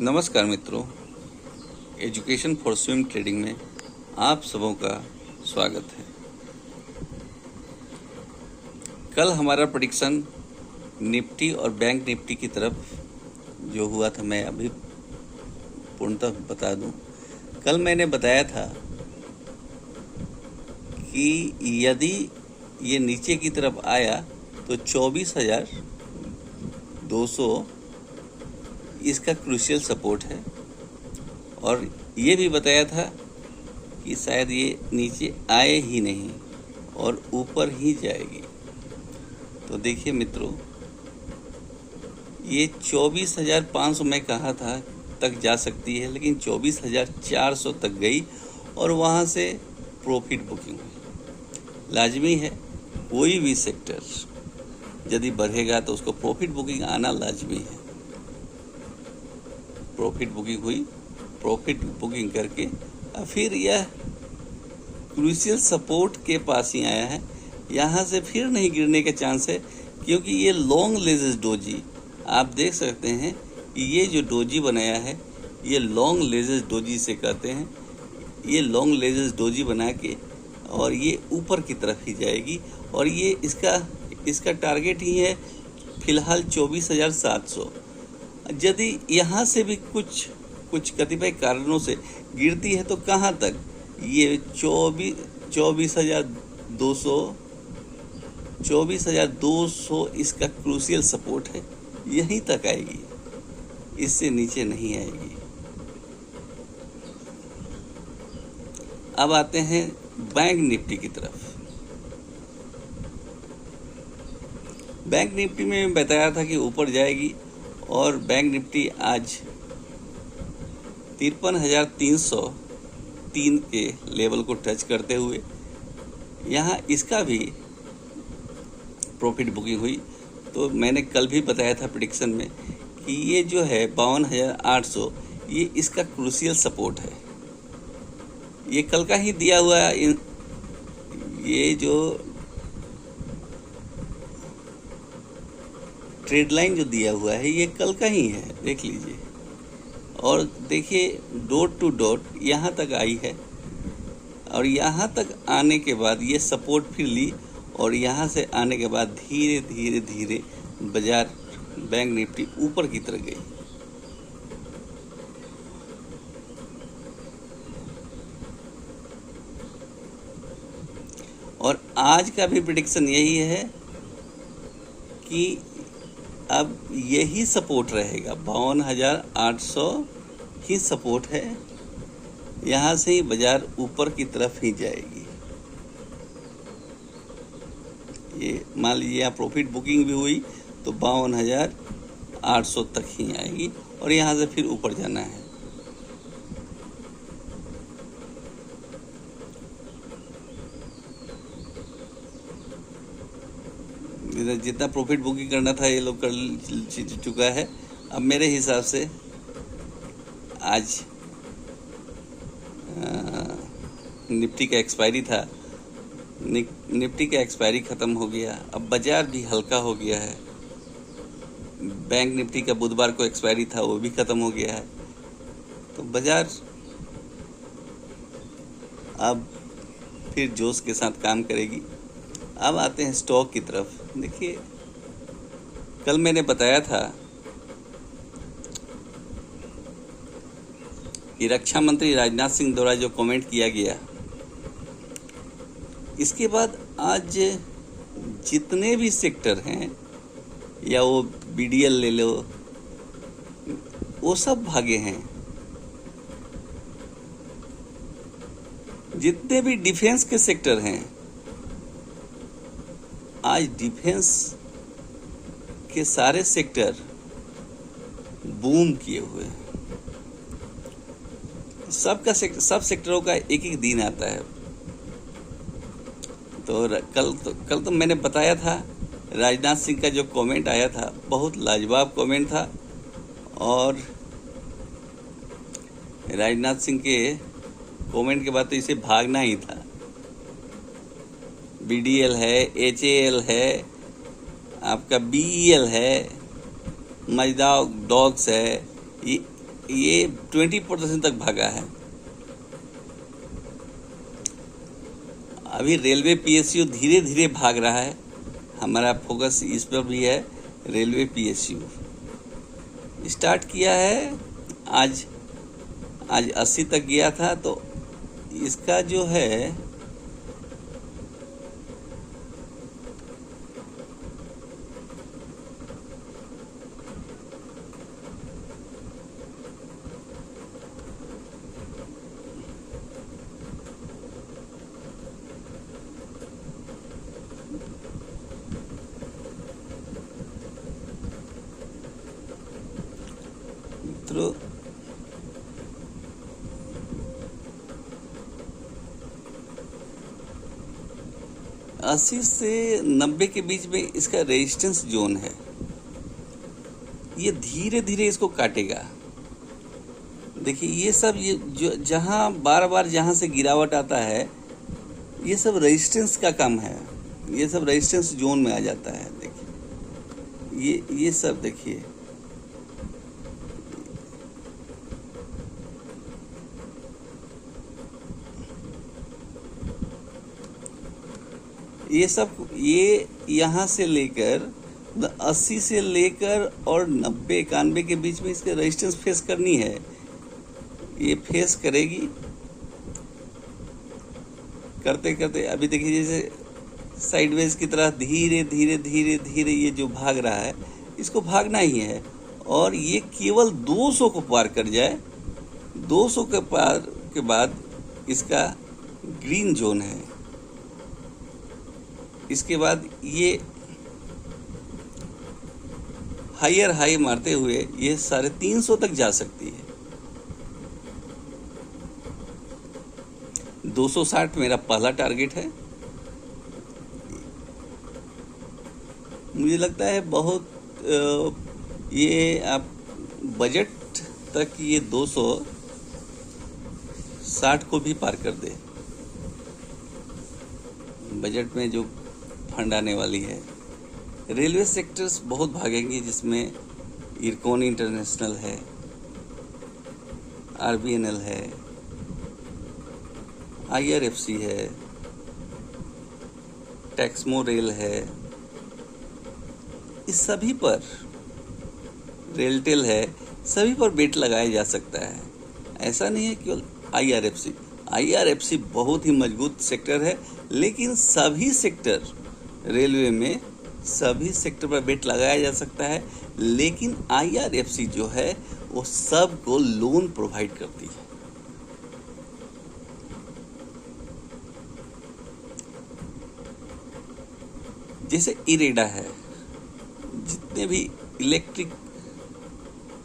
नमस्कार मित्रों, education for swing trading में आप सबों का स्वागत है। कल हमारा प्रेडिक्शन निफ्टी और बैंक निफ्टी की तरफ जो हुआ था, मैं अभी पूर्णतः बता दूं। कल मैंने बताया था कि यदि ये नीचे की तरफ आया तो 24,200 इसका क्रूशियल सपोर्ट है, और ये भी बताया था कि शायद ये नीचे आए ही नहीं और ऊपर ही जाएगी। तो देखिए मित्रों, ये 24,500 मैं कहा था तक जा सकती है, लेकिन 24,400 तक गई और वहाँ से प्रॉफिट बुकिंग हुई। लाजमी है, कोई भी सेक्टर यदि बढ़ेगा तो उसको प्रॉफिट बुकिंग आना लाजमी है। प्रॉफिट बुकिंग हुई, प्रॉफिट बुकिंग करके फिर यह क्रूशियल सपोर्ट के पास ही आया है। यहाँ से फिर नहीं गिरने के चांस है, क्योंकि ये लॉन्ग लेजेस डोजी आप देख सकते हैं कि ये जो डोजी बनाया है, ये लॉन्ग लेजेस डोजी से कहते हैं। ये लॉन्ग लेजेस डोजी बना के और ये ऊपर की तरफ ही जाएगी, और ये इसका टारगेट ही है फिलहाल 24,700। यदि यहाँ से भी कुछ कतिपय कारणों से गिरती है तो कहाँ तक? ये 24,200 इसका क्रूशियल सपोर्ट है, यहीं तक आएगी, इससे नीचे नहीं आएगी। अब आते हैं बैंक निफ्टी की तरफ। बैंक निफ्टी में बताया था कि ऊपर जाएगी, और बैंक निफ्टी आज 53,303 के लेवल को टच करते हुए यहाँ इसका भी प्रॉफिट बुकिंग हुई। तो मैंने कल भी बताया था प्रेडिक्शन में कि ये जो है 52,800 ये इसका क्रूशियल सपोर्ट है। ये कल का ही दिया हुआ है। ये जो ट्रेड लाइन जो दिया हुआ है ये कल का ही है, देख लीजिए। और देखिए डॉट टू डॉट यहाँ तक आई है, और यहाँ तक आने के बाद ये सपोर्ट फिर ली, और यहाँ से आने के बाद धीरे धीरे धीरे बाजार बैंक निफ्टी ऊपर की तरफ गई। और आज का भी प्रेडिक्शन यही है कि अब यही सपोर्ट रहेगा, 52,800 ही सपोर्ट है। यहाँ से ही बाजार ऊपर की तरफ ही जाएगी। ये मान लीजिए यहाँ प्रॉफिट बुकिंग भी हुई तो 52,800 तक ही आएगी, और यहाँ से फिर ऊपर जाना है। जितना प्रॉफिट बुकिंग करना था ये लोग कर चुका है। अब मेरे हिसाब से आज निफ्टी का एक्सपायरी था, निफ्टी का एक्सपायरी ख़त्म हो गया। अब बाजार भी हल्का हो गया है। बैंक निफ्टी का बुधवार को एक्सपायरी था, वो भी ख़त्म हो गया है। तो बाजार अब फिर जोश के साथ काम करेगी। अब आते हैं स्टॉक की तरफ। देखिए, कल मैंने बताया था कि रक्षा मंत्री राजनाथ सिंह द्वारा जो कमेंट किया गया, इसके बाद आज जितने भी सेक्टर हैं, या वो बीडीएल ले लो, वो सब भागे हैं। जितने भी डिफेंस के सेक्टर हैं, आज डिफेंस के सारे सेक्टर बूम किए हुए हैं। सब सेक्टरों का एक एक दिन आता है। तो कल तो मैंने बताया था, राजनाथ सिंह का जो कमेंट आया था बहुत लाजवाब कमेंट था, और राजनाथ सिंह के कमेंट के बाद तो इसे भागना ही था। बीडीएल है, एचएएल है, आपका बीईएल है, मजदा डॉग्स है, ये 20% तक भागा है। अभी रेलवे पीएसयू धीरे धीरे भाग रहा है, हमारा फोकस इस पर भी है। रेलवे पीएसयू स्टार्ट किया है, आज 80 तक गया था, तो इसका जो है मित्रों, अस्सी से 90 के बीच में इसका रेजिस्टेंस जोन है। ये धीरे धीरे इसको काटेगा। देखिए ये सब, ये जो जहाँ बार बार जहाँ से गिरावट आता है, ये सब रेजिस्टेंस का काम है। ये सब रेजिस्टेंस जोन में आ जाता है। देखिए ये सब देखिए, ये सब, ये यहाँ से लेकर 80 से लेकर और 90-91 के बीच में इसके रेजिस्टेंस फेस करनी है। ये फेस करेगी, करते करते अभी देखिए जैसे साइडवेज की तरह धीरे धीरे धीरे धीरे ये जो भाग रहा है, इसको भागना ही है। और ये केवल 200 को पार कर जाए, 200 के पार के बाद इसका ग्रीन जोन है। इसके बाद ये हायर हाई मारते हुए ये 350 तक जा सकती है। 260 मेरा पहला टारगेट है। मुझे लगता है बहुत ये आप बजट तक ये 260 को भी पार कर दे। बजट में जो फंड आने वाली है, रेलवे सेक्टर्स बहुत भागेंगे, जिसमें इरकॉन इंटरनेशनल है, आरबीएनएल है, आईआरएफसी है, टैक्समो रेल है, इस सभी पर, रेलटेल है, सभी पर बेट लगाया जा सकता है। ऐसा नहीं है केवल आईआरएफसी बहुत ही मजबूत सेक्टर है, लेकिन सभी सेक्टर, रेलवे में सभी सेक्टर पर बेट लगाया जा सकता है। लेकिन आईआरएफसी जो है वो सबको लोन प्रोवाइड करती है। जैसे इरेडा है, जितने भी इलेक्ट्रिक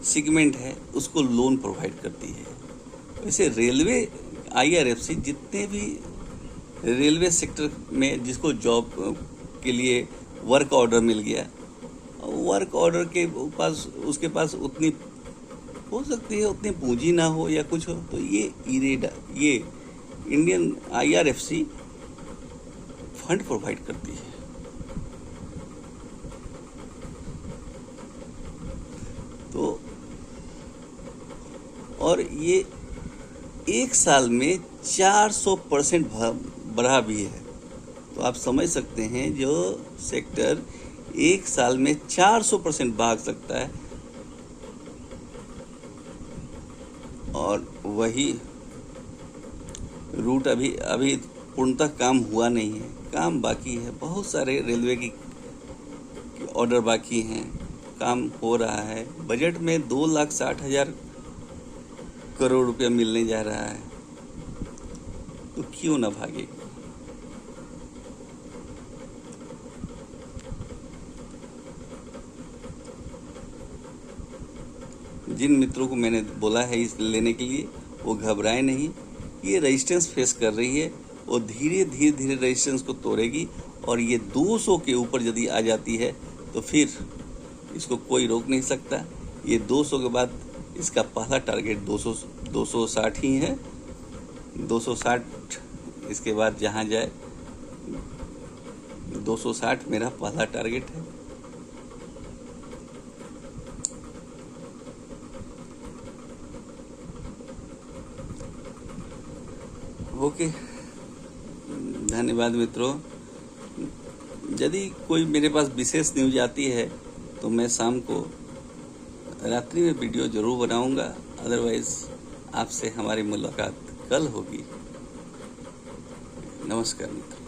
सेगमेंट है उसको लोन प्रोवाइड करती है। वैसे रेलवे आईआरएफसी जितने भी रेलवे सेक्टर में जिसको जॉब के लिए वर्क ऑर्डर मिल गया, वर्क ऑर्डर के पास, उसके पास उतनी हो सकती है, उतनी पूंजी ना हो या कुछ हो, तो ये इरेडा, ये इंडियन आईआरएफसी फंड प्रोवाइड करती है। तो और ये एक साल में 400% बढ़ा भी है। तो आप समझ सकते हैं जो सेक्टर एक साल में 400% भाग सकता है, और वही रूट अभी पूर्णतः काम हुआ नहीं है, काम बाकी है। बहुत सारे रेलवे की ऑर्डर बाकी हैं, काम हो रहा है। बजट में 2,60,000 करोड़ रुपया मिलने जा रहा है, तो क्यों ना भागेगी। जिन मित्रों को मैंने बोला है इस लेने के लिए, वो घबराए नहीं। ये रेजिस्टेंस फेस कर रही है, वो धीरे धीरे रेजिस्टेंस को तोड़ेगी, और ये 200 के ऊपर यदि आ जाती है तो फिर इसको कोई रोक नहीं सकता। ये 200 के बाद इसका पहला टारगेट 260 ही है। 260 इसके बाद जहाँ जाए, 260 मेरा पहला टारगेट है। ओके, धन्यवाद मित्रों। यदि कोई मेरे पास विशेष न्यूज आती है तो मैं शाम को रात्रि में वीडियो जरूर बनाऊंगा, अदरवाइज आपसे हमारी मुलाकात कल होगी। नमस्कार मित्रों।